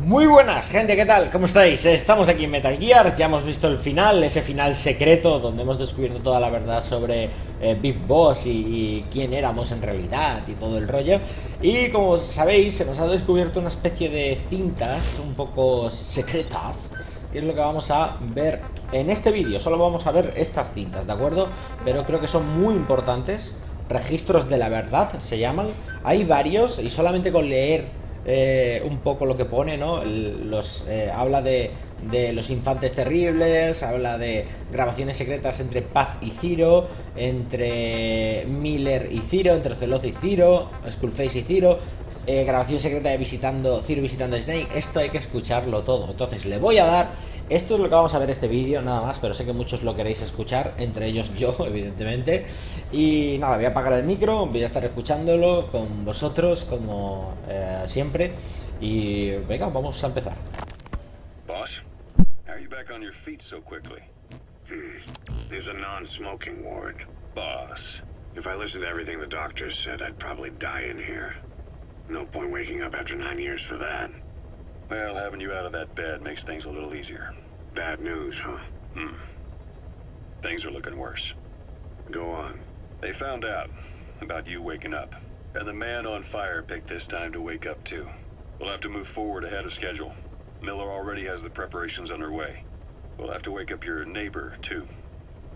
Muy buenas, gente, ¿qué tal? ¿Cómo estáis? Estamos aquí en Metal Gear, ya hemos visto el final, ese final secreto donde hemos descubierto toda la verdad sobre Big Boss y quién éramos en realidad y todo el rollo. Y como sabéis, se nos ha descubierto una especie de cintas un poco secretas, que es lo que vamos a ver en este vídeo. Solo vamos a ver estas cintas, ¿de acuerdo? Pero creo que son muy importantes. Registros de la verdad se llaman. Hay varios y solamente con leer un poco lo que pone, ¿no? Habla de los infantes terribles, habla de grabaciones secretas entre Paz y Ciro, entre Miller y Ciro, entre Celoz y Ciro, Skullface y Ciro, grabación secreta de Ciro visitando a Snake. Esto hay que escucharlo todo. Entonces le voy a dar. Esto es lo que vamos a ver este vídeo, nada más, pero sé que muchos lo queréis escuchar, entre ellos yo, evidentemente. Y nada, voy a apagar el micro, voy a estar escuchándolo con vosotros, como siempre. Y venga, vamos a empezar. Boss, how are you back on your feet so quickly? There's a non-smoking ward. Boss. If I listened to everything the doctors said, I'd probably die in here. No point waking up after 9 years for that. Well, having you out of that bed makes things a little easier. Bad news, huh? Things are looking worse. Go on. They found out about you waking up, and the man on fire picked this time to wake up too. We'll have to move forward ahead of schedule. Miller already has the preparations underway. We'll have to wake up your neighbor too.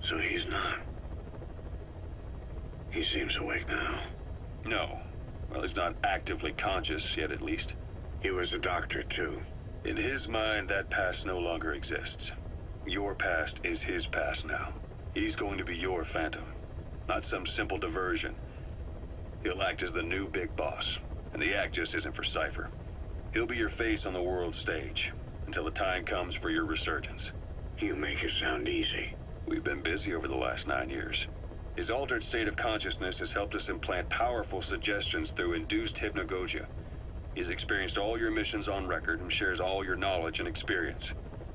So he's not. He seems awake now. No. Well, he's not actively conscious yet, at least. He was a doctor, too. In his mind, that past no longer exists. Your past is his past now. He's going to be your phantom, not some simple diversion. He'll act as the new big boss, and the act just isn't for Cypher. He'll be your face on the world stage, until the time comes for your resurgence. You make it sound easy. We've been busy over the last 9 years. His altered state of consciousness has helped us implant powerful suggestions through induced hypnagogia. He's experienced all your missions on record and shares all your knowledge and experience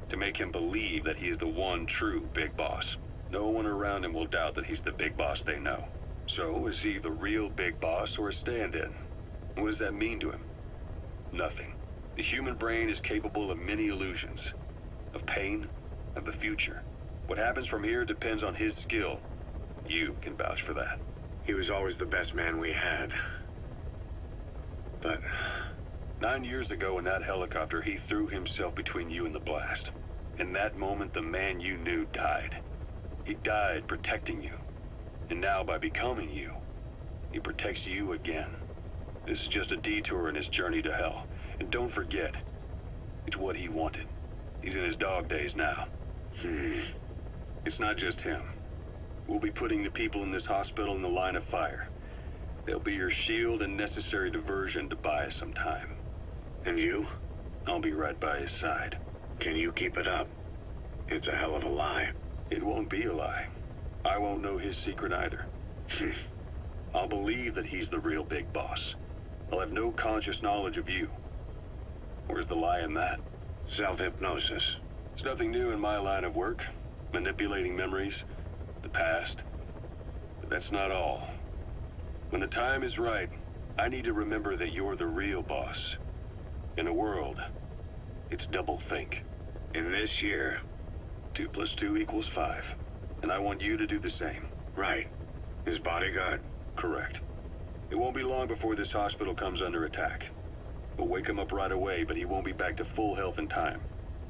to make him believe that he is the one true big boss. No one around him will doubt that he's the big boss they know. So, is he the real big boss or a stand-in? What does that mean to him? Nothing. The human brain is capable of many illusions. Of pain, of the future. What happens from here depends on his skill. You can vouch for that. He was always the best man we had. But 9 years ago in that helicopter, he threw himself between you and the blast. In that moment, the man you knew died. He died protecting you. And now, by becoming you, he protects you again. This is just a detour in his journey to hell. And don't forget, it's what he wanted. He's in his dog days now. It's not just him. We'll be putting the people in this hospital in the line of fire. They'll be your shield and necessary diversion to buy us some time. And you? I'll be right by his side. Can you keep it up? It's a hell of a lie. It won't be a lie. I won't know his secret either. I'll believe that he's the real big boss. I'll have no conscious knowledge of you. Where's the lie in that? Self-hypnosis. It's nothing new in my line of work. Manipulating memories, the past. But that's not all. When the time is right, I need to remember that you're the real boss. In a world, it's double think. In this year. 2 + 2 = 5. And I want you to do the same. Right. His bodyguard? Correct. It won't be long before this hospital comes under attack. We'll wake him up right away, but he won't be back to full health in time.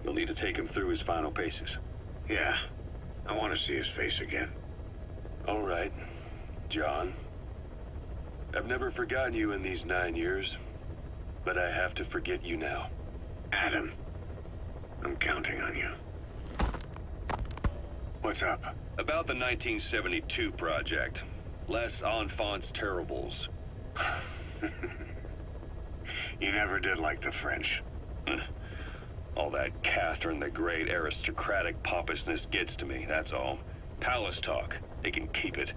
You'll need to take him through his final paces. Yeah. I want to see his face again. All right, John. I've never forgotten you in these 9 years, but I have to forget you now. Adam, I'm counting on you. What's up? About the 1972 project. Les Enfants Terribles. You never did like the French. All that Catherine the Great aristocratic pompousness gets to me, that's all. Palace talk. They can keep it.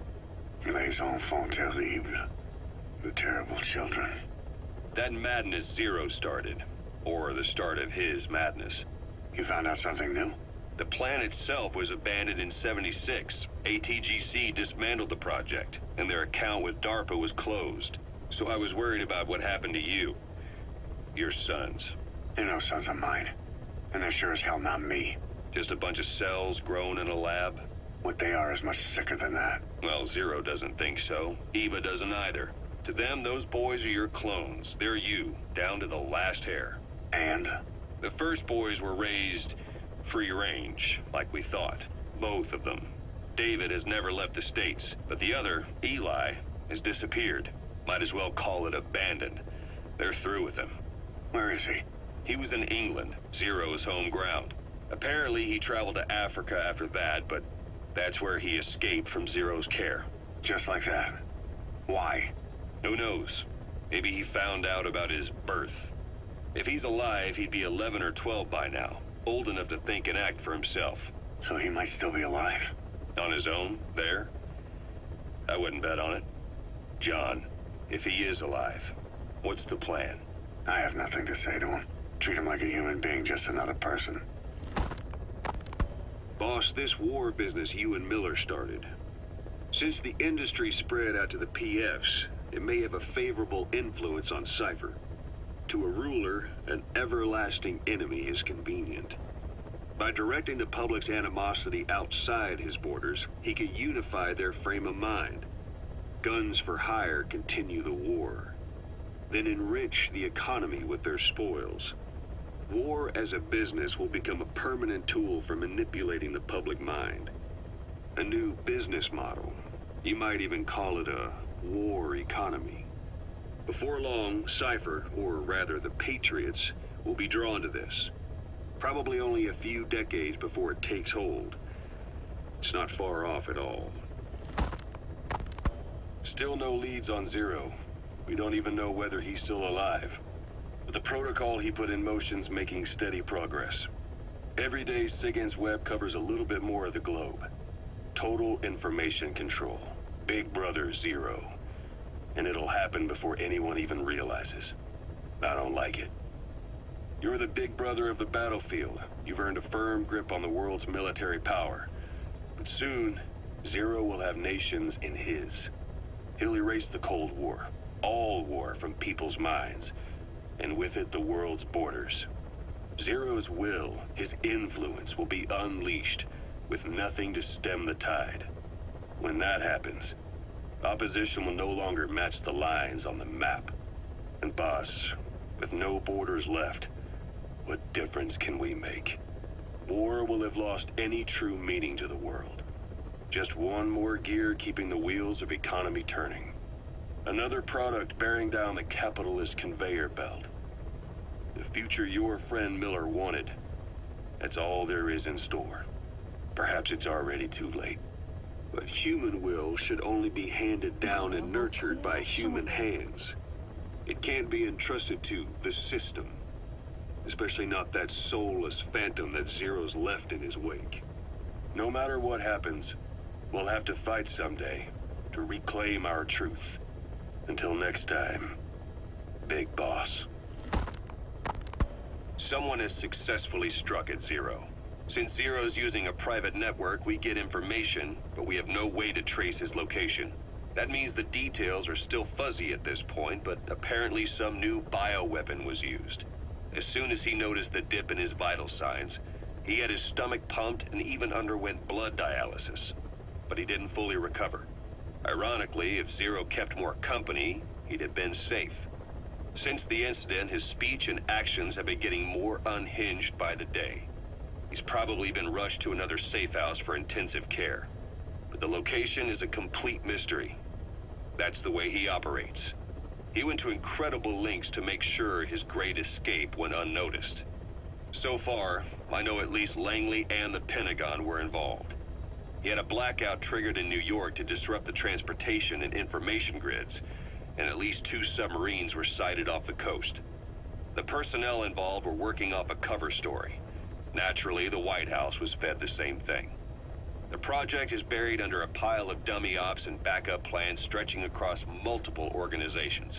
Les enfants terribles. The terrible children. That madness Zero started. Or the start of his madness. You found out something new? The plan itself was abandoned in '76. ATGC dismantled the project, and their account with DARPA was closed. So I was worried about what happened to you. Your sons. They're no sons of mine. And they're sure as hell not me. Just a bunch of cells grown in a lab? What they are is much sicker than that. Well, Zero doesn't think so. Eva doesn't either. To them, those boys are your clones. They're you, down to the last hair. And? The first boys were raised free range, like we thought. Both of them. David has never left the States, but the other, Eli, has disappeared. Might as well call it abandoned. They're through with him. Where is he? He was in England, Zero's home ground. Apparently he traveled to Africa after that, but that's where he escaped from Zero's care. Just like that. Why? Who knows? Maybe he found out about his birth. If he's alive, he'd be 11 or 12 by now. Old enough to think and act for himself. So he might still be alive. On his own, there? I wouldn't bet on it. John, if he is alive, what's the plan? I have nothing to say to him. Treat him like a human being, just another person. Boss, this war business you and Miller started. Since the industry spread out to the PFs, it may have a favorable influence on Cypher. To a ruler, an everlasting enemy is convenient. By directing the public's animosity outside his borders, he could unify their frame of mind. Guns for hire continue the war. Then enrich the economy with their spoils. War as a business will become a permanent tool for manipulating the public mind. A new business model. You might even call it a war economy. Before long, Cypher, or rather the Patriots, will be drawn to this. Probably only a few decades before it takes hold. It's not far off at all. Still no leads on Zero. We don't even know whether he's still alive. But the protocol he put in motion's making steady progress. Every day, SIGINT's web covers a little bit more of the globe. Total information control. Big Brother Zero. And it'll happen before anyone even realizes. I don't like it. You're the big brother of the battlefield. You've earned a firm grip on the world's military power. But soon, Zero will have nations in his. He'll erase the Cold War. All war from people's minds. And with it, the world's borders. Zero's will, his influence, will be unleashed, with nothing to stem the tide. When that happens, opposition will no longer match the lines on the map. And boss, with no borders left, what difference can we make? War will have lost any true meaning to the world. Just one more gear keeping the wheels of economy turning. Another product bearing down the capitalist conveyor belt. The future your friend Miller wanted. That's all there is in store. Perhaps it's already too late. But human will should only be handed down and nurtured by human hands. It can't be entrusted to the system. Especially not that soulless phantom that Zero's left in his wake. No matter what happens, we'll have to fight someday to reclaim our truth. Until next time, Big Boss. Someone has successfully struck at Zero. Since Zero's using a private network, we get information, but we have no way to trace his location. That means the details are still fuzzy at this point, but apparently some new bioweapon was used. As soon as he noticed the dip in his vital signs, he had his stomach pumped and even underwent blood dialysis. But he didn't fully recover. Ironically, if Zero kept more company, he'd have been safe. Since the incident, his speech and actions have been getting more unhinged by the day. He's probably been rushed to another safe house for intensive care. But the location is a complete mystery. That's the way he operates. He went to incredible lengths to make sure his great escape went unnoticed. So far, I know at least Langley and the Pentagon were involved. He had a blackout triggered in New York to disrupt the transportation and information grids, and at least 2 submarines were sighted off the coast. The personnel involved were working off a cover story. Naturally, the White House was fed the same thing. The project is buried under a pile of dummy ops and backup plans stretching across multiple organizations.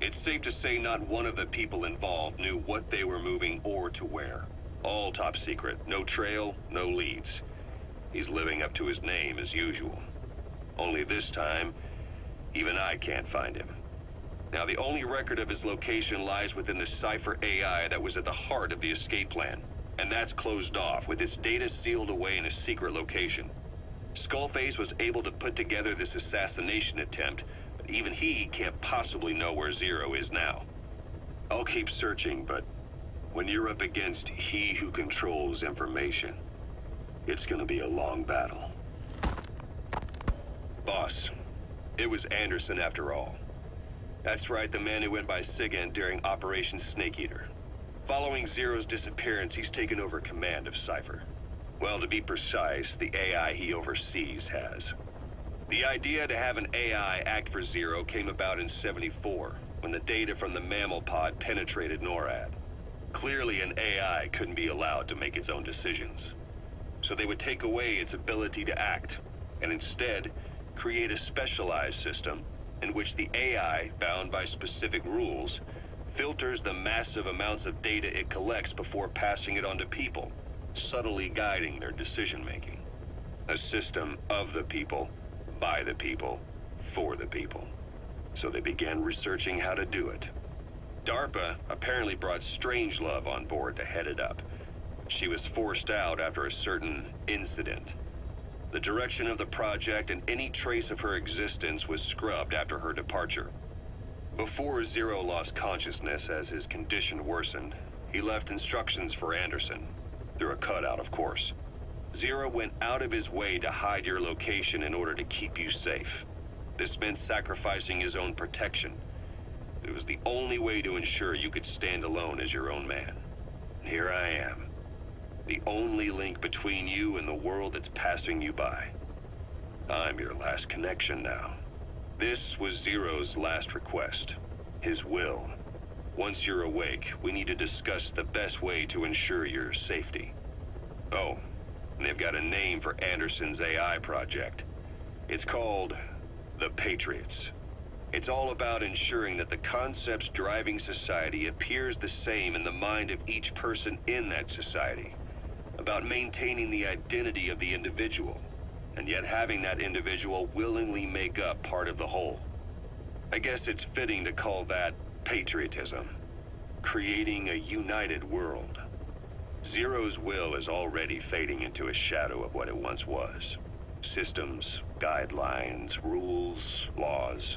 It's safe to say not one of the people involved knew what they were moving or to where. All top secret, no trail, no leads. He's living up to his name as usual. Only this time, even I can't find him. Now, the only record of his location lies within the Cypher AI that was at the heart of the escape plan. And that's closed off, with its data sealed away in a secret location. Skullface was able to put together this assassination attempt, but even he can't possibly know where Zero is now. I'll keep searching, but when you're up against he who controls information, it's gonna be a long battle. Boss, it was Anderson after all. That's right, the man who went by Sigint during Operation Snake Eater. Following Zero's disappearance, he's taken over command of Cypher. Well, to be precise, the AI he oversees has. The idea to have an AI act for Zero came about in '74, when the data from the mammal pod penetrated NORAD. Clearly, an AI couldn't be allowed to make its own decisions. So they would take away its ability to act, and instead, create a specialized system in which the AI, bound by specific rules, filters the massive amounts of data it collects before passing it on to people, subtly guiding their decision-making. A system of the people, by the people, for the people. So they began researching how to do it. DARPA apparently brought Strangelove on board to head it up. She was forced out after a certain incident. The direction of the project and any trace of her existence was scrubbed after her departure. Before Zero lost consciousness as his condition worsened, he left instructions for Anderson, through a cutout, of course. Zero went out of his way to hide your location in order to keep you safe. This meant sacrificing his own protection. It was the only way to ensure you could stand alone as your own man. And here I am, the only link between you and the world that's passing you by. I'm your last connection now. This was Zero's last request, his will. Once you're awake, we need to discuss the best way to ensure your safety. Oh, and they've got a name for Anderson's AI project. It's called the Patriots. It's all about ensuring that the concepts driving society appears the same in the mind of each person in that society. About maintaining the identity of the individual, and yet having that individual willingly make up part of the whole. I guess it's fitting to call that patriotism. Creating a united world. Zero's will is already fading into a shadow of what it once was. Systems, guidelines, rules, laws.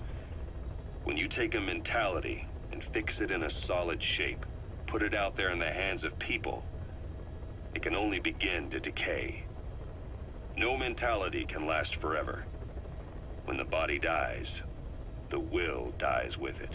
When you take a mentality and fix it in a solid shape, put it out there in the hands of people, it can only begin to decay. No mentality can last forever. When the body dies, the will dies with it.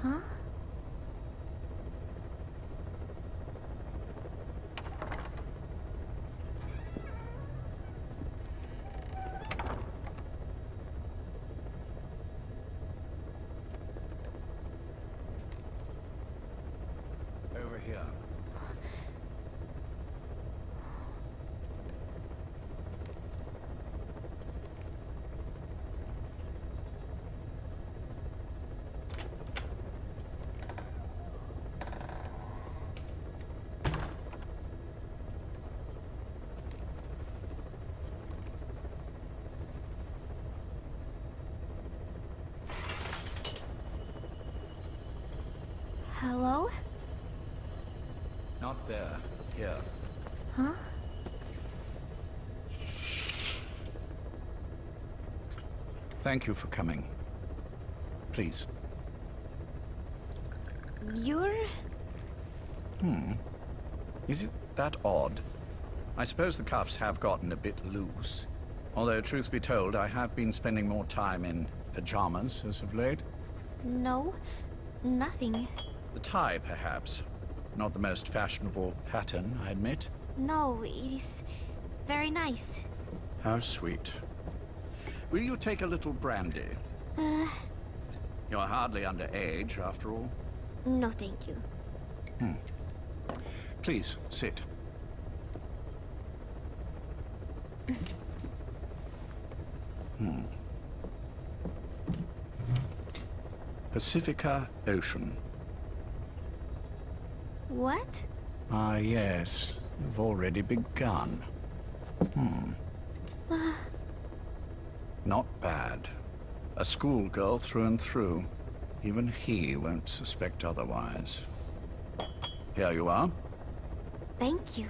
Huh? Over here. Hello? Not there. Here. Huh? Thank you for coming. Please. You're... Is it that odd? I suppose the cuffs have gotten a bit loose. Although, truth be told, I have been spending more time in pajamas as of late. No, nothing. The tie, perhaps. Not the most fashionable pattern, I admit. No, it is very nice. How sweet. Will you take a little brandy? You're hardly underage, after all. No, thank you. Please, sit. Pacifica Ocean. What? Ah, yes. You've already begun. Not bad. A schoolgirl through and through. Even he won't suspect otherwise. Here you are. Thank you.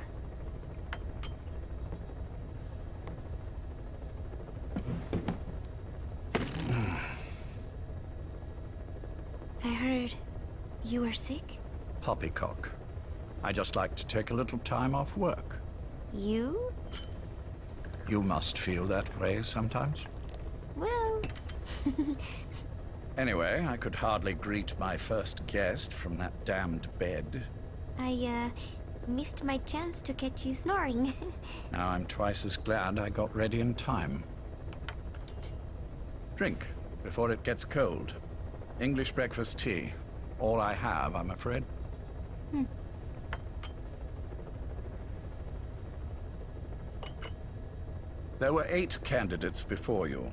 I heard you were sick. Poppycock. I just like to take a little time off work. You? You must feel that way sometimes. Well, Anyway, I could hardly greet my first guest from that damned bed. I missed my chance to catch you snoring. Now I'm twice as glad I got ready in time. Drink, before it gets cold. English breakfast tea. All I have, I'm afraid. There were 8 candidates before you,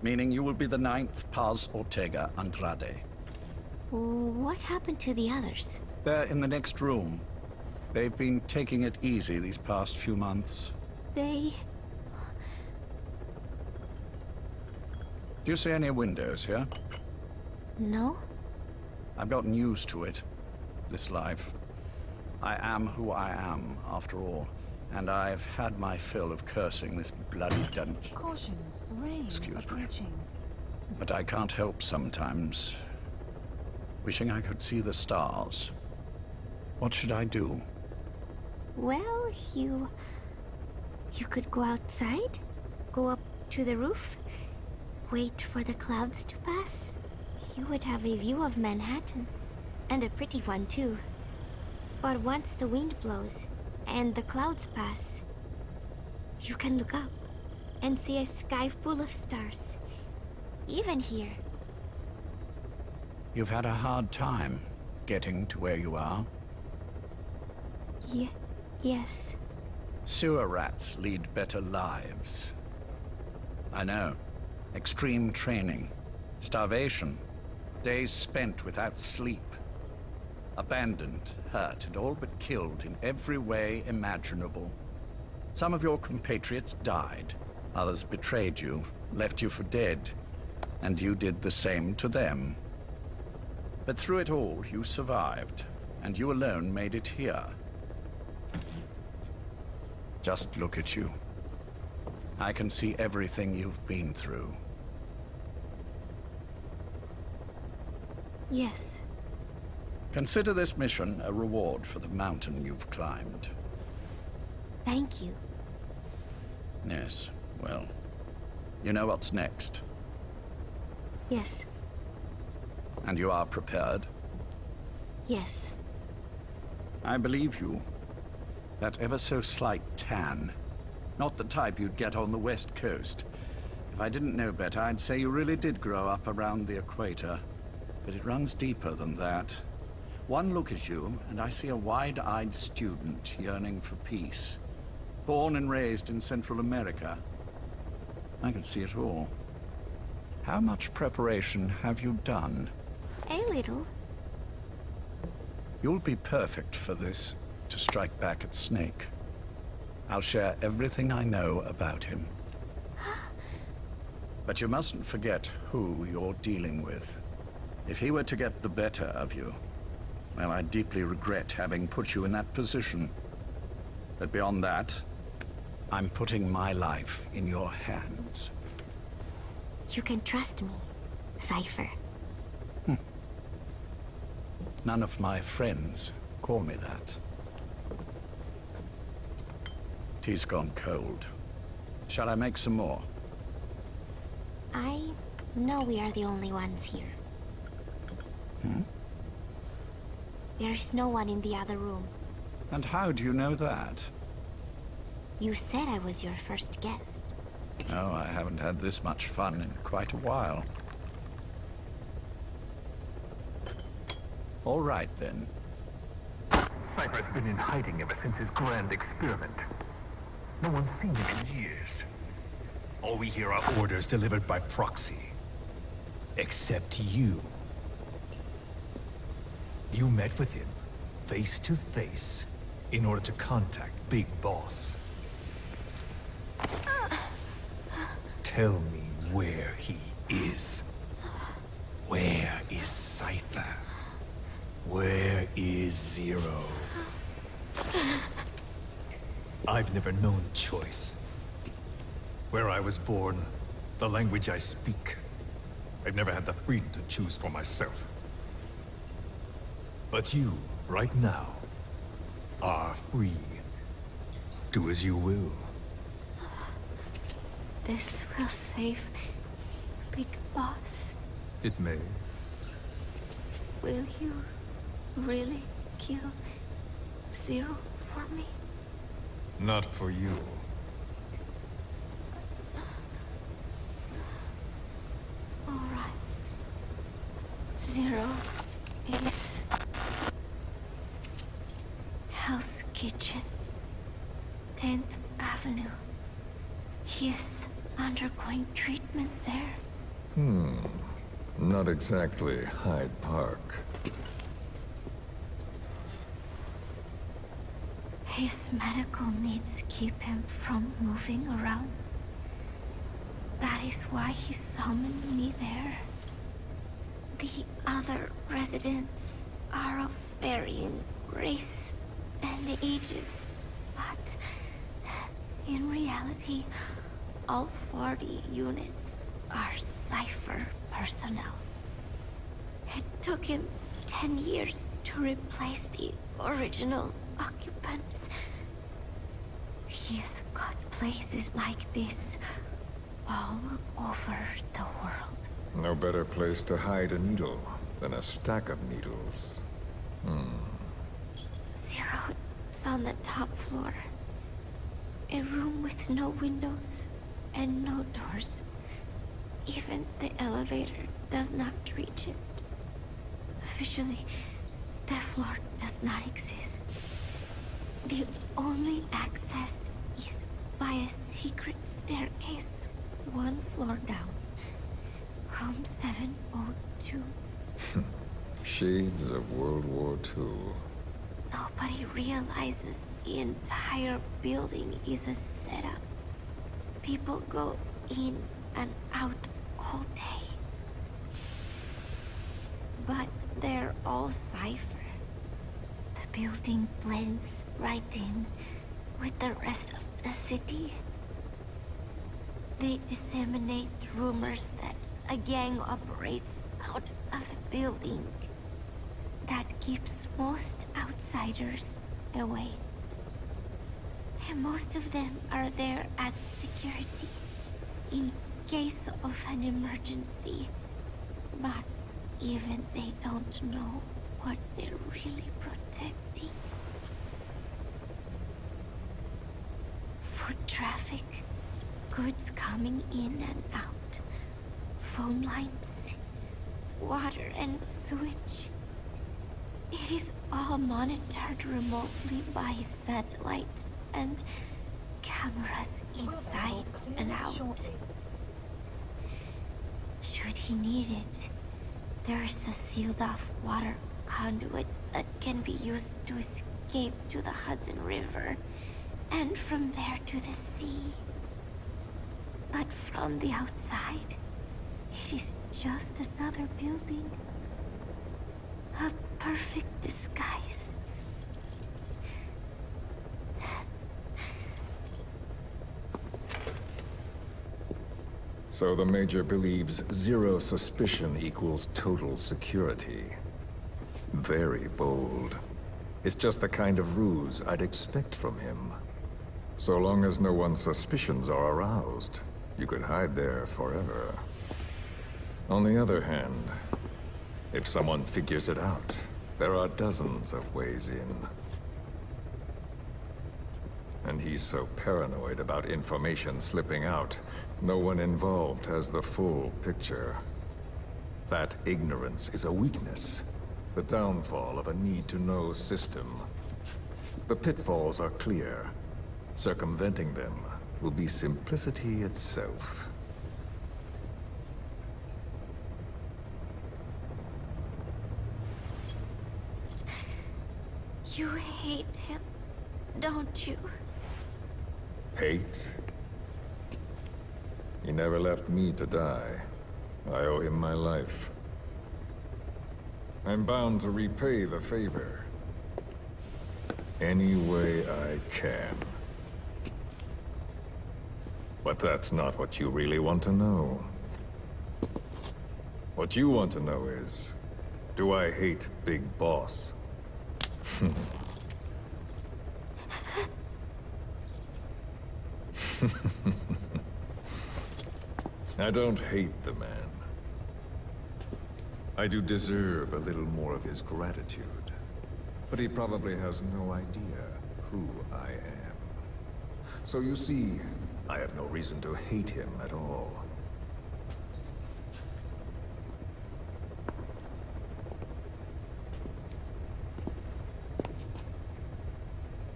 meaning you will be the 9th Paz Ortega Andrade. What happened to the others? They're in the next room. They've been taking it easy these past few months. They... Do you see any windows here? No? I've gotten used to it, this life. I am who I am, after all, and I've had my fill of cursing this bloody dungeon. Caution, rain Excuse me. approaching. But I can't help sometimes wishing I could see the stars. What should I do? Well, you could go outside, go up to the roof, wait for the clouds to pass. You would have a view of Manhattan, and a pretty one too. But once the wind blows and the clouds pass, you can look up and see a sky full of stars, even here. You've had a hard time getting to where you are. Yes. Sewer rats lead better lives. I know. Extreme training, starvation, days spent without sleep. Abandoned, hurt, and all but killed in every way imaginable. Some of your compatriots died. Others betrayed you, left you for dead. And you did the same to them. But through it all, you survived. And you alone made it here. Just look at you. I can see everything you've been through. Yes. Consider this mission a reward for the mountain you've climbed. Thank you. Yes, well, you know what's next. Yes. And you are prepared. Yes. I believe you. That ever so slight tan. Not the type you'd get on the West Coast. If I didn't know better, I'd say you really did grow up around the equator. But it runs deeper than that. One look at you, and I see a wide-eyed student yearning for peace. Born and raised in Central America. I can see it all. How much preparation have you done? A little. You'll be perfect for this, to strike back at Snake. I'll share everything I know about him. But you mustn't forget who you're dealing with. If he were to get the better of you, well, I deeply regret having put you in that position. But beyond that, I'm putting my life in your hands. You can trust me, Cypher. None of my friends call me that. Tea's gone cold. Shall I make some more? I know we are the only ones here. There's no one in the other room. And how do you know that? You said I was your first guest. Oh, I haven't had this much fun in quite a while. All right, then. Cypher's been in hiding ever since his grand experiment. No one's seen him in years. All we hear are orders delivered by proxy. Except you. You met with him, face to face, in order to contact Big Boss. Tell me where he is. Where is Cypher? Where is Zero? I've never known choice. Where I was born, the language I speak, I've never had the freedom to choose for myself. But you, right now, are free. Do as you will. This will save Big Boss. It may. Will you really kill Zero for me? Not for you. All right. Zero is Hell's Kitchen, 10th Avenue. He is undergoing treatment there. Not exactly Hyde Park. His medical needs keep him from moving around. That is why he summoned me there. The other residents are of varying race and ages, but in reality, all 40 units are Cypher personnel. It took him 10 years to replace the original occupants. He has got places like this all over the world. No better place to hide a needle than a stack of needles. Zero is on the top floor. A room with no windows and no doors. Even the elevator does not reach it. Officially, the floor does not exist. The only access is by a secret staircase 1 floor down. Room 702. Shades of World War II. Nobody realizes the entire building is a setup. People go in and out all day. But they're all Cypher. The building blends right in with the rest of the city. They disseminate rumors that a gang operates out of the building. That keeps most outsiders away. And most of them are there as security, in case of an emergency. But even they don't know what they're really protecting. Foot traffic, goods coming in and out, phone lines, water and sewage. It is all monitored remotely by satellite and cameras inside and out. Should he need it, there is a sealed-off water conduit that can be used to escape to the Hudson River, and from there to the sea. But from the outside, it is just another building. A perfect disguise. So the Major believes zero suspicion equals total security. Very bold. It's just the kind of ruse I'd expect from him. So long as no one's suspicions are aroused, you could hide there forever. On the other hand, if someone figures it out, there are dozens of ways in. And he's so paranoid about information slipping out, no one involved has the full picture. That ignorance is a weakness, the downfall of a need-to-know system. The pitfalls are clear. Circumventing them will be simplicity itself. You hate him, don't you? Hate? He never left me to die. I owe him my life. I'm bound to repay the favor. Any way I can. But that's not what you really want to know. What you want to know is, do I hate Big Boss? I don't hate the man. I do deserve a little more of his gratitude. But he probably has no idea who I am. So you see, I have no reason to hate him at all.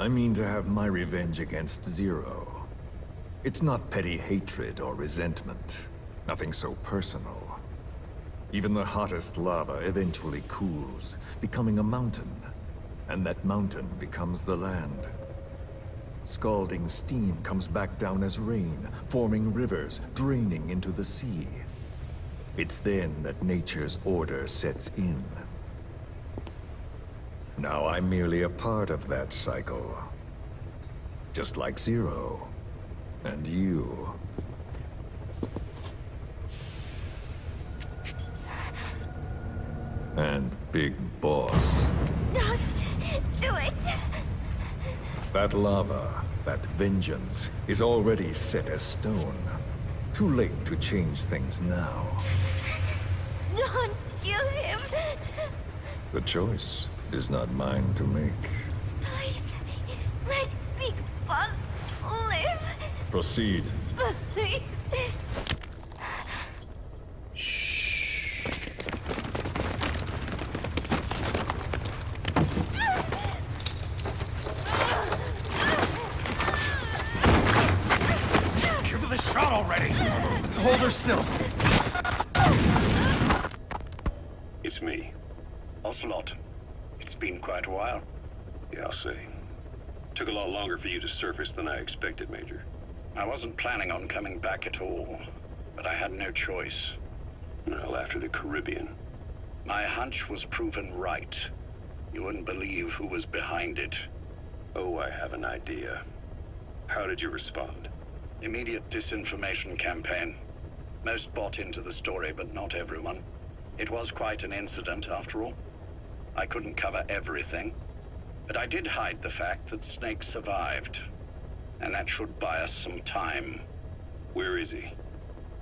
I mean to have my revenge against Zero. It's not petty hatred or resentment. Nothing so personal. Even the hottest lava eventually cools, becoming a mountain. And that mountain becomes the land. Scalding steam comes back down as rain, forming rivers, draining into the sea. It's then that nature's order sets in. Now I'm merely a part of that cycle. Just like Zero. And you. And Big Boss. Don't do it! That lava, that vengeance, is already set as stone. Too late to change things now. Don't kill him! The choice is not mine to make. Please, let Big Boss live! Proceed. Please! Give her the shot already! Hold her still! It's me. Ocelot. It's been quite a while. Yeah, I'll say. Took a lot longer for you to surface than I expected, Major. I wasn't planning on coming back at all, but I had no choice. Well, after the Caribbean. My hunch was proven right. You wouldn't believe who was behind it. Oh, I have an idea. How did you respond? Immediate disinformation campaign. Most bought into the story, but not everyone. It was quite an incident, after all. I couldn't cover everything, but I did hide the fact that Snake survived. And that should buy us some time. Where is he?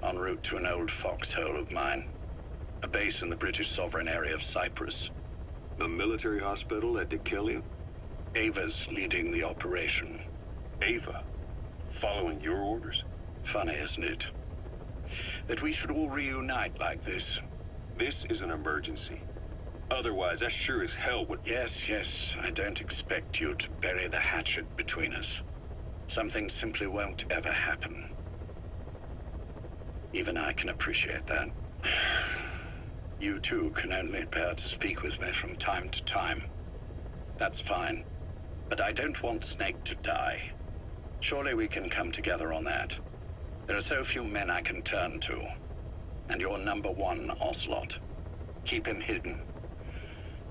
En route to an old foxhole of mine. A base in the British sovereign area of Cyprus. The military hospital that did kill you? Ava's leading the operation. Ava? Following your orders? Funny, isn't it? That we should all reunite like this. This is an emergency. Otherwise, I sure as hell would... Yes, I don't expect you to bury the hatchet between us. Something simply won't ever happen. Even I can appreciate that. You too can only bear to speak with me from time to time. That's fine. But I don't want Snake to die. Surely we can come together on that. There are so few men I can turn to. And you're number one, Ocelot. Keep him hidden.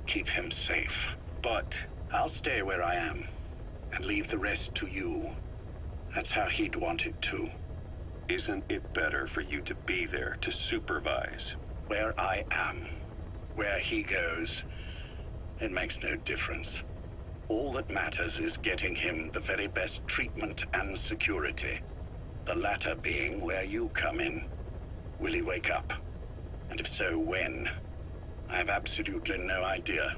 Keep him safe. But I'll stay where I am. And leave the rest to you. That's how he'd want it too. Isn't it better for you to be there to supervise? Where I am, where he goes, it makes no difference. All that matters is getting him the very best treatment and security. The latter being where you come in. Will he wake up? And if so, when? I have absolutely no idea.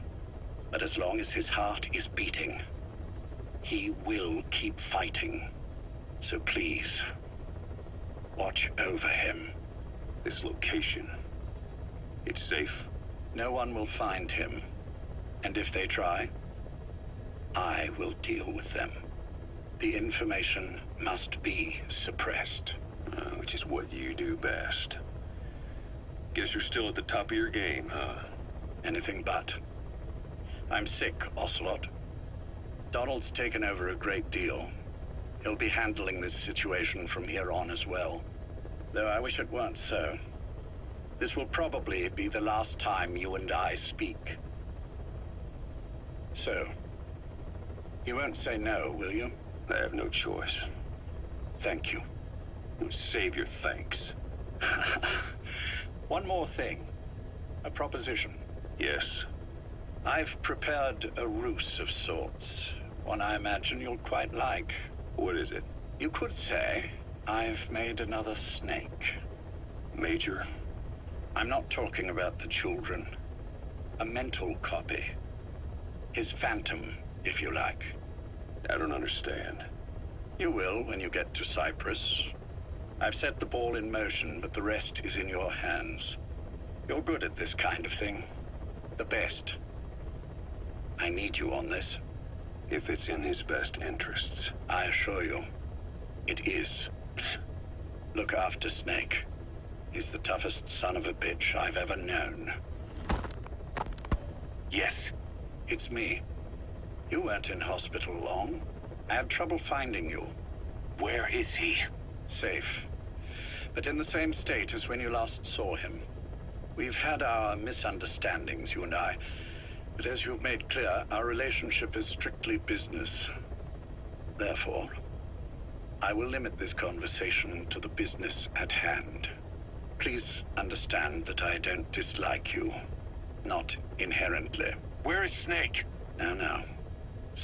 But as long as his heart is beating, he will keep fighting. So please, watch over him. This location, it's safe? No one will find him. And if they try, I will deal with them. The information must be suppressed. Which is what you do best. Guess you're still at the top of your game, huh? Anything but. I'm sick, Ocelot. Donald's taken over a great deal. He'll be handling this situation from here on as well. Though I wish it weren't so. This will probably be the last time you and I speak. So, you won't say no, will you? I have no choice. Thank you. Save your thanks. One more thing. A proposition. Yes. I've prepared a ruse of sorts. One I imagine you'll quite like. What is it? You could say I've made another snake. Major? I'm not talking about the children. A mental copy. His phantom, if you like. I don't understand. You will when you get to Cyprus. I've set the ball in motion, but the rest is in your hands. You're good at this kind of thing. The best. I need you on this. If it's in his best interests. I assure you, it is. Look after Snake. He's the toughest son of a bitch I've ever known. Yes, it's me. You weren't in hospital long. I had trouble finding you. Where is he? Safe. But in the same state as when you last saw him. We've had our misunderstandings, you and I. But as you've made clear, our relationship is strictly business. Therefore, I will limit this conversation to the business at hand. Please understand that I don't dislike you. Not inherently. Where is Snake? Now.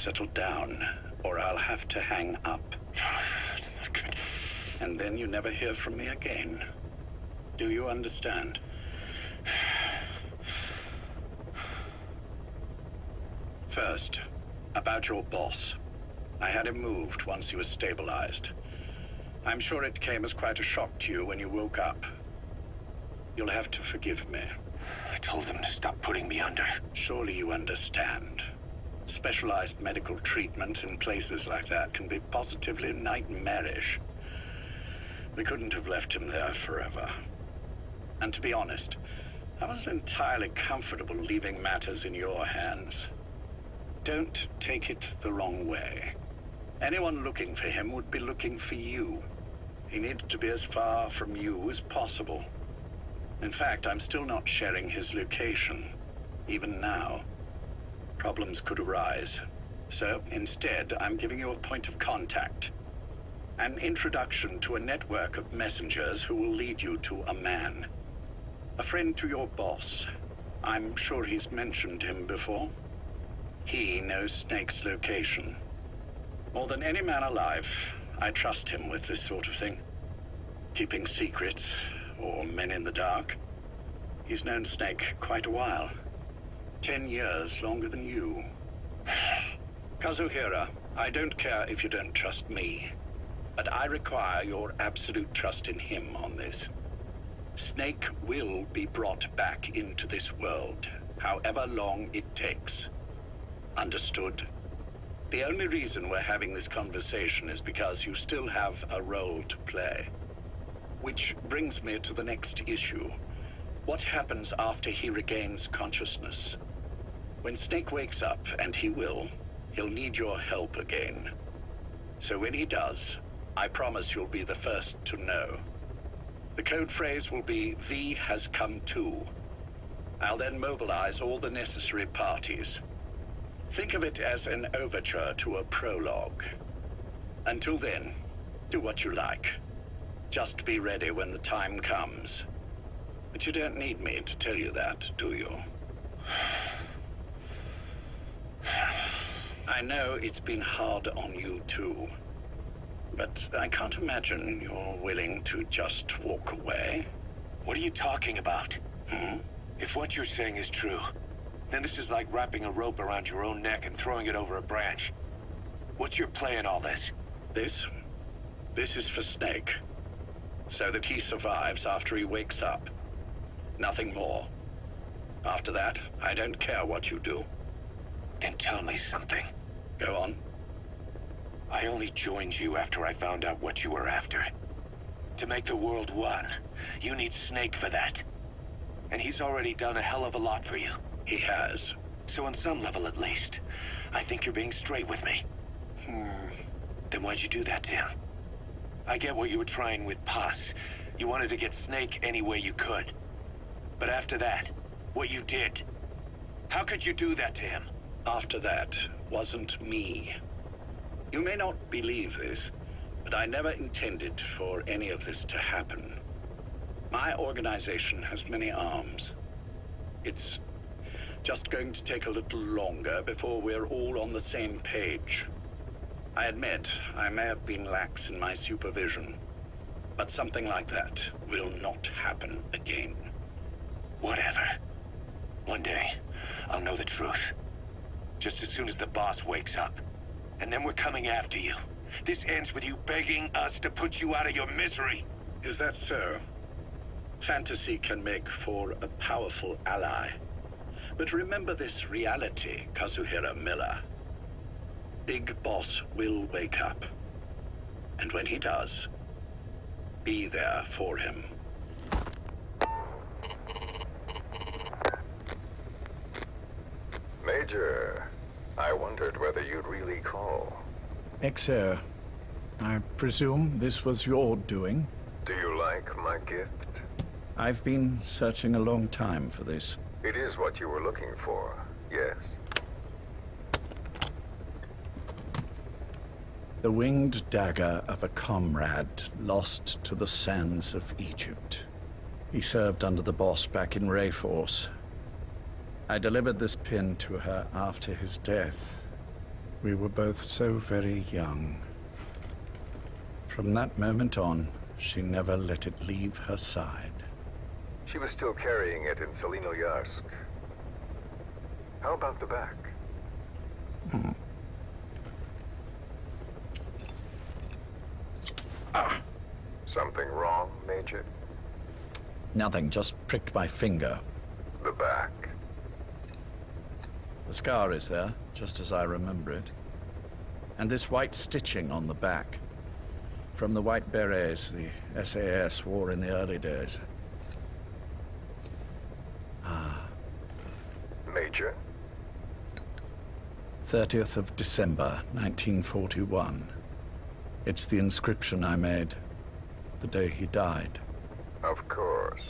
Settle down, or I'll have to hang up. And then you never hear from me again. Do you understand? First, about your boss. I had him moved once he was stabilized. I'm sure it came as quite a shock to you when you woke up. You'll have to forgive me. I told him to stop putting me under. Surely you understand. Specialized medical treatment in places like that can be positively nightmarish. We couldn't have left him there forever. And to be honest, I wasn't entirely comfortable leaving matters in your hands. Don't take it the wrong way. Anyone looking for him would be looking for you. He needed to be as far from you as possible. In fact, I'm still not sharing his location, even now. Problems could arise. So, instead, I'm giving you a point of contact. An introduction to a network of messengers who will lead you to a man. A friend to your boss. I'm sure he's mentioned him before. He knows Snake's location. More than any man alive, I trust him with this sort of thing. Keeping secrets, or men in the dark. He's known Snake quite a while. 10 years longer than you. Kazuhira, I don't care if you don't trust me, but I require your absolute trust in him on this. Snake will be brought back into this world, however long it takes. Understood? The only reason we're having this conversation is because you still have a role to play. Which brings me to the next issue. What happens after he regains consciousness? When Snake wakes up, and he will, he'll need your help again. So when he does, I promise you'll be the first to know. The code phrase will be, V has come to. I'll then mobilize all the necessary parties. Think of it as an overture to a prologue. Until then, do what you like. Just be ready when the time comes. But you don't need me to tell you that, do you? I know it's been hard on you too. But I can't imagine you're willing to just walk away. What are you talking about? If what you're saying is true, then this is like wrapping a rope around your own neck and throwing it over a branch. What's your play in all this? This is for Snake. So that he survives after he wakes up. Nothing more. After that, I don't care what you do. Then tell me something. Go on. I only joined you after I found out what you were after. To make the world one, you need Snake for that. And he's already done a hell of a lot for you. He has. So on some level at least, I think you're being straight with me. Then why'd you do that to him? I get what you were trying with Paz. You wanted to get Snake any way you could. But after that, what you did, how could you do that to him? After that wasn't me. You may not believe this, but I never intended for any of this to happen. My organization has many arms. It's just going to take a little longer before we're all on the same page. I admit I may have been lax in my supervision, but something like that will not happen again. Whatever. One day, I'll know the truth. Just as soon as the boss wakes up. And then we're coming after you. This ends with you begging us to put you out of your misery. Is that so? Fantasy can make for a powerful ally. But remember this reality, Kazuhira Miller. Big Boss will wake up. And when he does, be there for him. Major, I wondered whether you'd really call. Exer, I presume this was your doing? Do you like my gift? I've been searching a long time for this. It is what you were looking for, yes. The winged dagger of a comrade lost to the sands of Egypt. He served under the boss back in Rayforce. I delivered this pin to her after his death. We were both so very young. From that moment on, she never let it leave her side. She was still carrying it in Selinoyarsk. How about the back? Something wrong, Major? Nothing, just pricked my finger. The back. The scar is there, just as I remember it. And this white stitching on the back. From the white berets the SAS wore in the early days. Major? 30th of December, 1941. It's the inscription I made the day he died. Of course.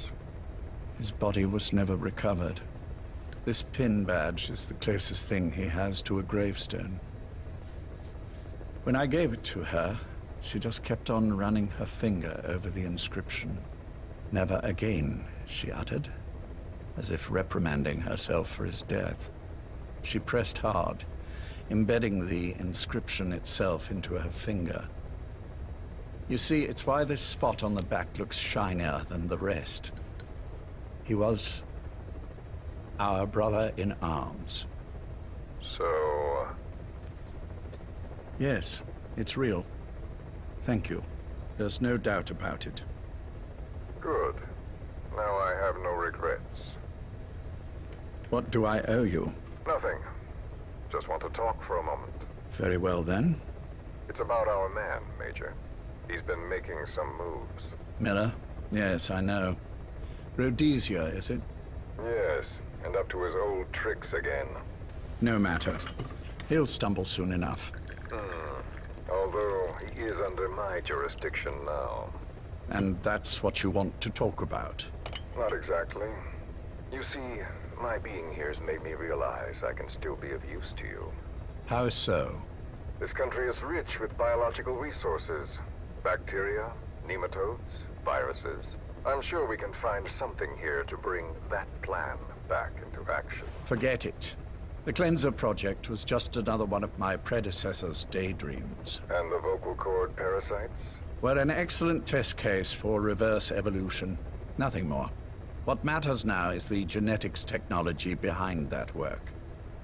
His body was never recovered. This pin badge is the closest thing he has to a gravestone. When I gave it to her, she just kept on running her finger over the inscription. Never again, she uttered, as if reprimanding herself for his death. She pressed hard, embedding the inscription itself into her finger. You see, it's why this spot on the back looks shinier than the rest. He was our brother in arms. So... Yes, it's real. Thank you. There's no doubt about it. Good. Now I have no regrets. What do I owe you? Nothing. Just want to talk for a moment. Very well, then. It's about our man, Major. He's been making some moves. Miller? Yes, I know. Rhodesia, is it? Yes, and up to his old tricks again. No matter. He'll stumble soon enough. Although he is under my jurisdiction now. And that's what you want to talk about? Not exactly. You see, my being here has made me realize I can still be of use to you. How so? This country is rich with biological resources. Bacteria, nematodes, viruses. I'm sure we can find something here to bring that plan back into action. Forget it. The Cleanser Project was just another one of my predecessor's daydreams. And the vocal cord parasites? We're an excellent test case for reverse evolution. Nothing more. What matters now is the genetics technology behind that work.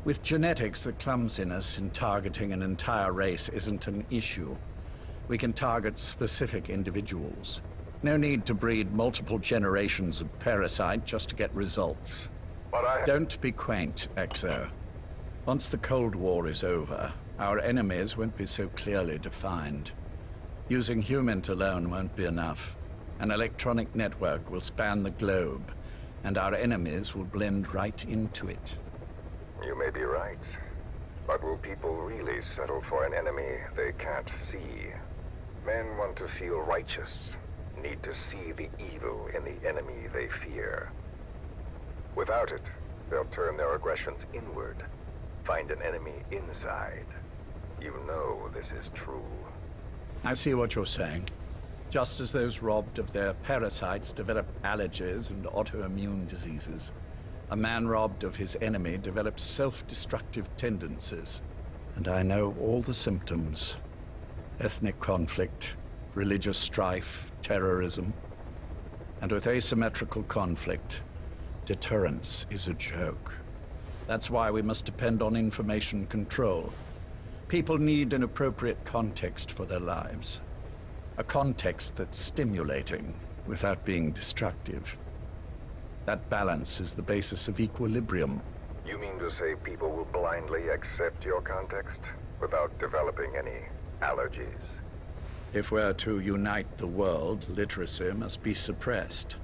With genetics, the clumsiness in targeting an entire race isn't an issue. We can target specific individuals. No need to breed multiple generations of parasite just to get results. But Don't be quaint, Exo. Once the Cold War is over, our enemies won't be so clearly defined. Using humans alone won't be enough. An electronic network will span the globe, and our enemies will blend right into it. You may be right. But will people really settle for an enemy they can't see? Men want to feel righteous, need to see the evil in the enemy they fear. Without it, they'll turn their aggressions inward, find an enemy inside. You know this is true. I see what you're saying. Just as those robbed of their parasites develop allergies and autoimmune diseases, a man robbed of his enemy develops self-destructive tendencies. And I know all the symptoms. Ethnic conflict, religious strife, terrorism. And with asymmetrical conflict, deterrence is a joke. That's why we must depend on information control. People need an appropriate context for their lives. A context that's stimulating without being destructive. That balance is the basis of equilibrium. You mean to say people will blindly accept your context without developing any allergies? If we're to unite the world, literacy must be suppressed.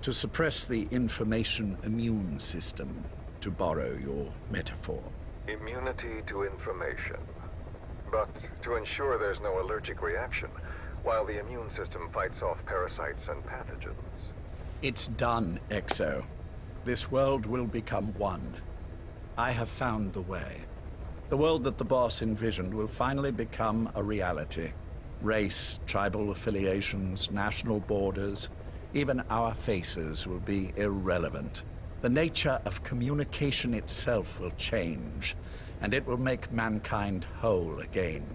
To suppress the information immune system, to borrow your metaphor. Immunity to information. But to ensure there's no allergic reaction, while the immune system fights off parasites and pathogens. It's done, Exo. This world will become one. I have found the way. The world that the boss envisioned will finally become a reality. Race, tribal affiliations, national borders, even our faces will be irrelevant. The nature of communication itself will change, and it will make mankind whole again.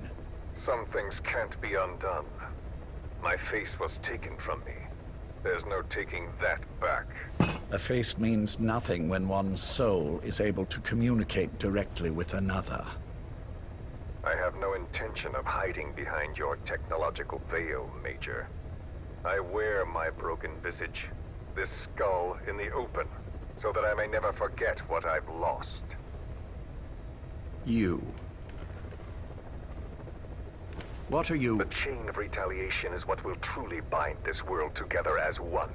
Some things can't be undone. My face was taken from me. There's no taking that back. A face means nothing when one's soul is able to communicate directly with another. I have no intention of hiding behind your technological veil, Major. I wear my broken visage, this skull in the open, so that I may never forget what I've lost. You. What are you? The chain of retaliation is what will truly bind this world together as one.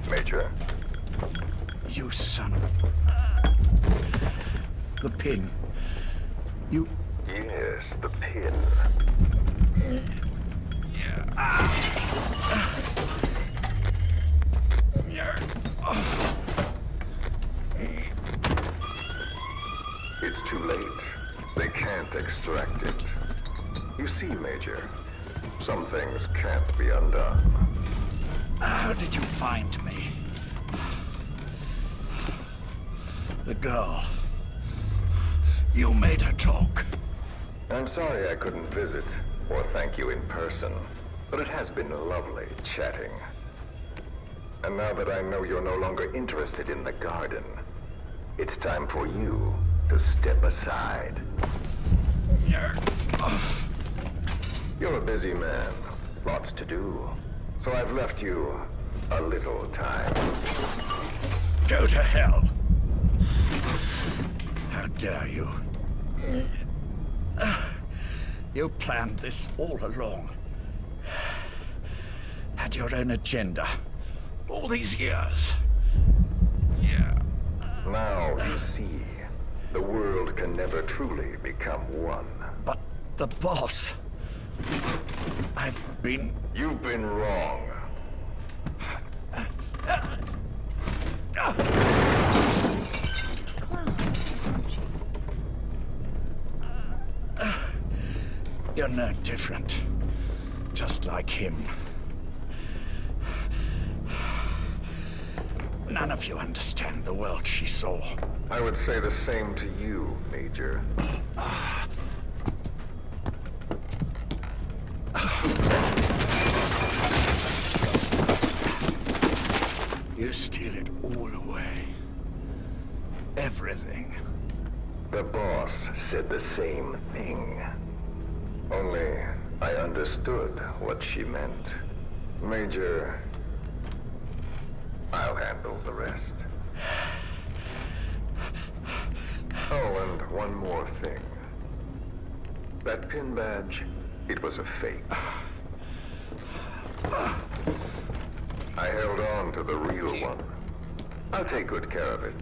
Major? You son of a... The pin. You... Yes, the pin. It's too late. They can't extract it. You see, Major, some things can't be undone. How did you find me? The girl. You made her talk. I'm sorry I couldn't visit or thank you in person, but it has been lovely chatting. And now that I know you're no longer interested in the garden, it's time for you to step aside. You're a busy man, lots to do, so I've left you a little time. Go to hell. How dare you? You planned this all along. Had your own agenda. All these years. Yeah. Now you see, the world can never truly become one. But the boss... You've been wrong. You're no different. Just like him. None of you understand the world she saw. I would say the same to you, Major. You steal it all away. Everything. The boss said the same thing. Only I understood what she meant. Major, I'll handle the rest. Oh, and one more thing. That pin badge, it was a fake. I held on to the real one. I'll take good care of it.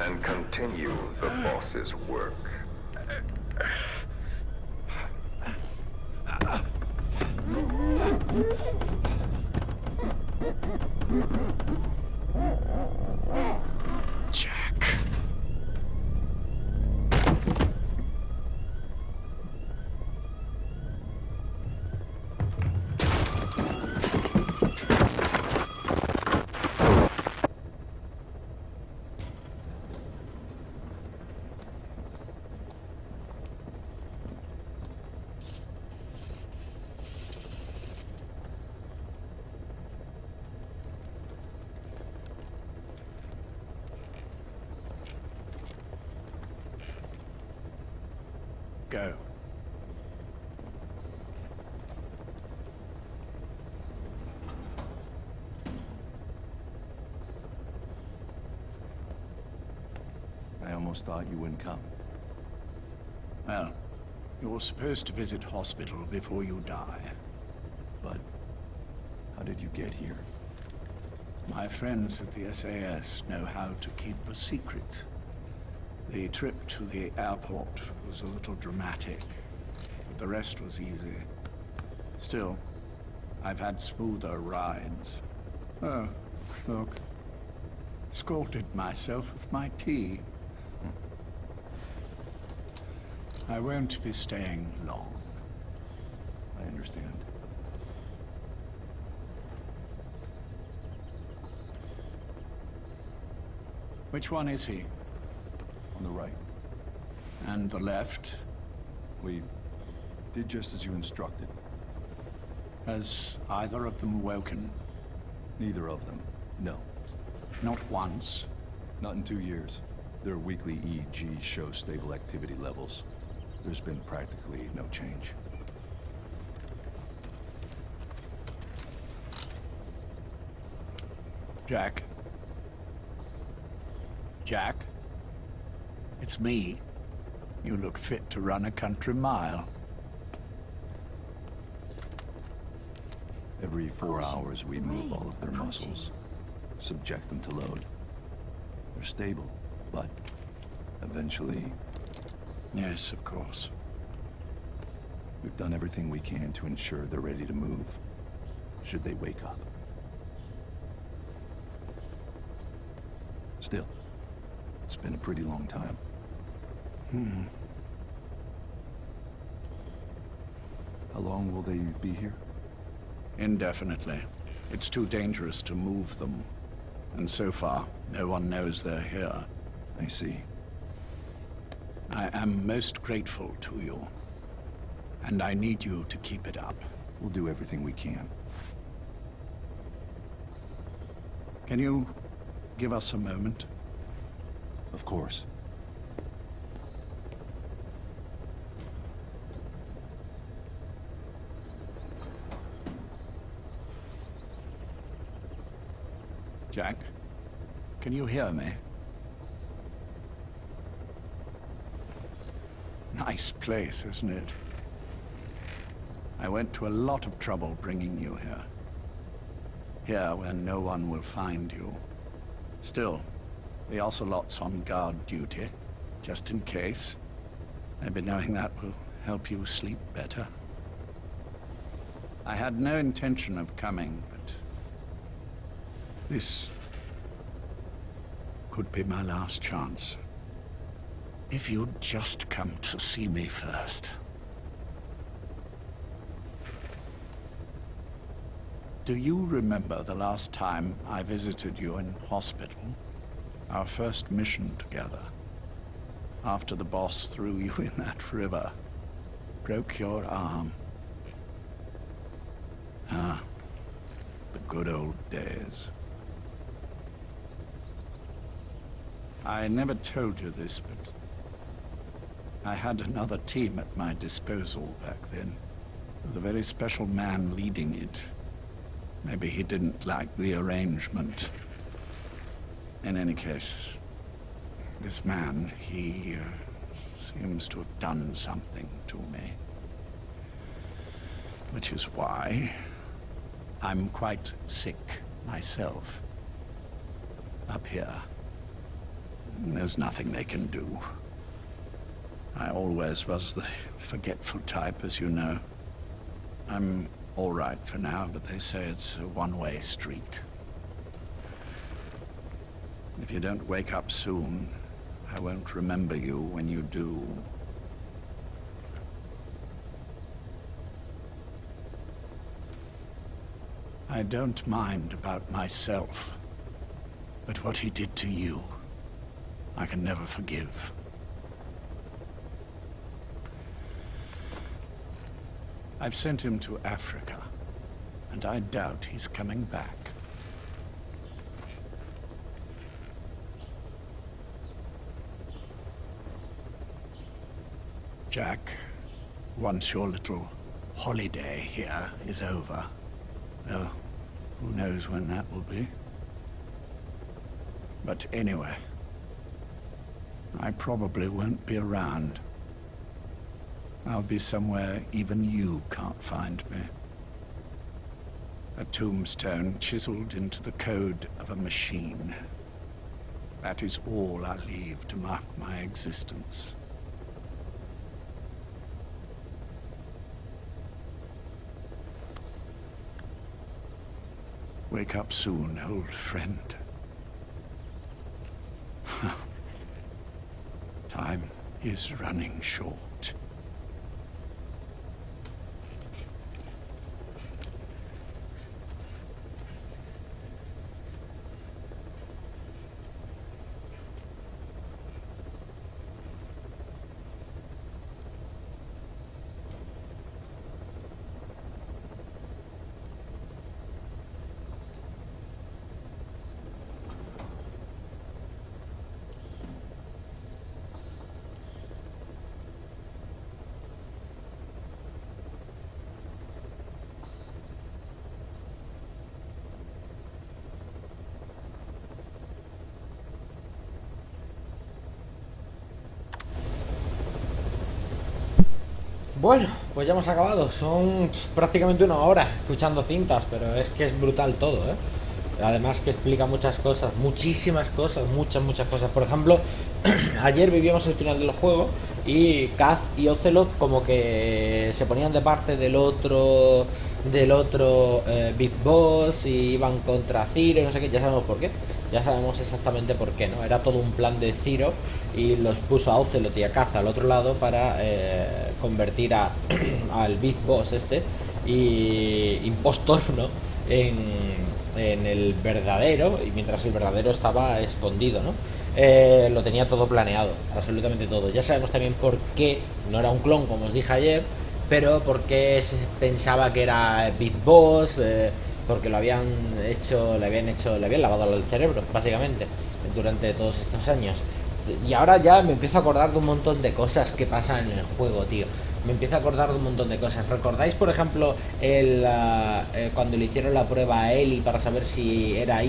And continue the boss's work. Jack. Go. I almost thought you wouldn't come. Well, you're supposed to visit hospital before you die. But how did you get here? My friends at the SAS know how to keep a secret. The trip to the airport was a little dramatic, but the rest was easy. Still, I've had smoother rides. Oh, look. Scalded myself with my tea. I won't be staying long. I understand. Which one is he? On the right. And the left? We did just as you instructed. Has either of them woken? Neither of them. No. Not once. Not in 2 years. Their weekly EEGs show stable activity levels. There's been practically no change. Jack? Jack? It's me. You look fit to run a country mile. Every 4 hours, we move all of their muscles, subject them to load. They're stable, but eventually... Yes, of course. We've done everything we can to ensure they're ready to move, should they wake up. Still, it's been a pretty long time. How long will they be here? Indefinitely. It's too dangerous to move them. And so far, no one knows they're here. I see. I am most grateful to you. And I need you to keep it up. We'll do everything we can. Can you give us a moment? Of course. Jack, can you hear me? Nice place, isn't it? I went to a lot of trouble bringing you here. Here, where no one will find you. Still, the Ocelot's on guard duty, just in case. Maybe knowing that will help you sleep better. I had no intention of coming, but this could be my last chance. If you'd just come to see me first. Do you remember the last time I visited you in hospital? Our first mission together. After the boss threw you in that river. Broke your arm. Ah, the good old days. I never told you this, but I had another team at my disposal back then, with a very special man leading it. Maybe he didn't like the arrangement. In any case, this man, he seems to have done something to me. Which is why I'm quite sick myself. Up here, there's nothing they can do. I always was the forgetful type, as you know. I'm all right for now, but they say it's a one-way street. If you don't wake up soon, I won't remember you when you do. I don't mind about myself, but what he did to you, I can never forgive. I've sent him to Africa, and I doubt he's coming back. Jack, once your little holiday here is over, well, who knows when that will be? But anyway, I probably won't be around. I'll be somewhere even you can't find me. A tombstone chiseled into the code of a machine. That is all I leave to mark my existence. Wake up soon, old friend. Time is running short. Bueno, pues ya hemos acabado. Son prácticamente una hora escuchando cintas, pero es que es brutal todo, ¿eh? Además que explica muchas cosas, muchísimas cosas, muchas cosas. Por ejemplo, ayer vivíamos el final del juego y Kaz y Ocelot como que se ponían de parte del otro Big Boss y iban contra Ciro, no sé qué, ya sabemos por qué. Ya sabemos exactamente por qué, ¿no? Era todo un plan de Ciro y los puso a Ocelot y a Kaz al otro lado para convertir al Big Boss y impostor, ¿no? En el verdadero, y mientras el verdadero estaba escondido, ¿no? Lo tenía todo planeado, absolutamente todo. Ya sabemos también por qué no era un clon, como os dije ayer, pero por qué se pensaba que era Big Boss, porque le habían lavado el cerebro, básicamente, durante todos estos años. Y ahora ya me empiezo a acordar de un montón de cosas que pasan en el juego, tío. Me empiezo a acordar de un montón de cosas. ¿Recordáis, por ejemplo, cuando le hicieron la prueba a Ellie para saber si era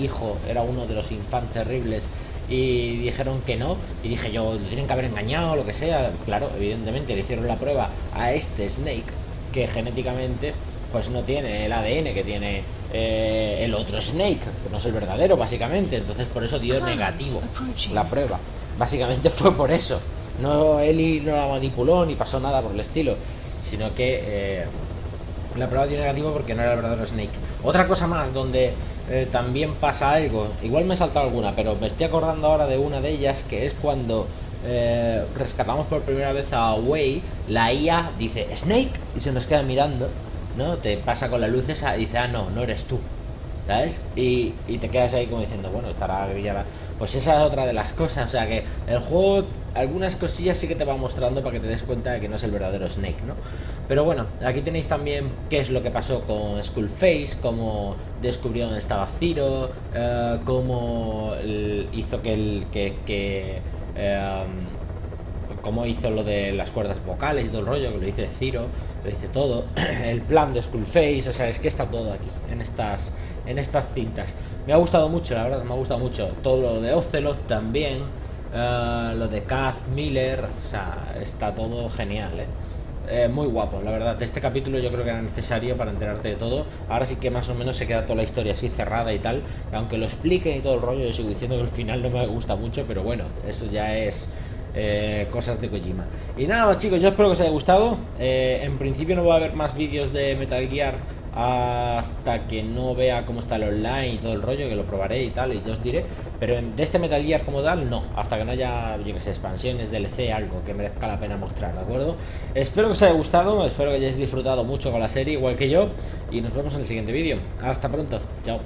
uno de los infantes terribles? Y dijeron que no. Y dije yo, le tienen que haber engañado o lo que sea. Claro, evidentemente le hicieron la prueba a este Snake, que genéticamente pues no tiene el ADN que tiene el otro Snake, que no es el verdadero, básicamente. Entonces por eso dio negativo la prueba. Básicamente fue por eso. No, Ellie no la manipuló ni pasó nada por el estilo, sino que la prueba dio negativo porque no era el verdadero Snake. Otra cosa más donde también pasa algo, igual me he saltado alguna, pero me estoy acordando ahora de una de ellas, que es cuando rescatamos por primera vez a Wei. La IA dice Snake y se nos queda mirando, ¿no? Te pasa con la luz esa y dice, ah, no eres tú, ¿sabes? Y te quedas ahí como diciendo, bueno, estará grillada. Pues esa es otra de las cosas, o sea que el juego algunas cosillas sí que te va mostrando para que te des cuenta de que no es el verdadero Snake, ¿no? Pero bueno, aquí tenéis también qué es lo que pasó con Skullface, cómo descubrió dónde estaba Ciro, cómo hizo cómo hizo lo de las cuerdas vocales y todo el rollo, que lo dice Ciro, lo dice todo, el plan de Skullface, o sea, es que está todo aquí, en estas cintas. Me ha gustado mucho, la verdad, me ha gustado mucho. Todo lo de Ocelot también, lo de Kaz, Miller, o sea, está todo genial, Muy guapo, la verdad. Este capítulo yo creo que era necesario para enterarte de todo. Ahora sí que más o menos se queda toda la historia así cerrada y tal. Aunque lo expliquen y todo el rollo, yo sigo diciendo que el final no me gusta mucho, pero bueno, eso ya es cosas de Kojima. Y nada más, chicos, yo espero que os haya gustado. En principio no va a haber más vídeos de Metal Gear hasta que no vea cómo está el online y todo el rollo, que lo probaré y tal, y yo os diré. Pero de este Metal Gear como tal, no, hasta que no haya, yo que sé, expansiones, DLC, algo que merezca la pena mostrar, ¿de acuerdo? Espero que os haya gustado, espero que hayáis disfrutado mucho con la serie, igual que yo, y nos vemos en el siguiente vídeo. Hasta pronto, chao.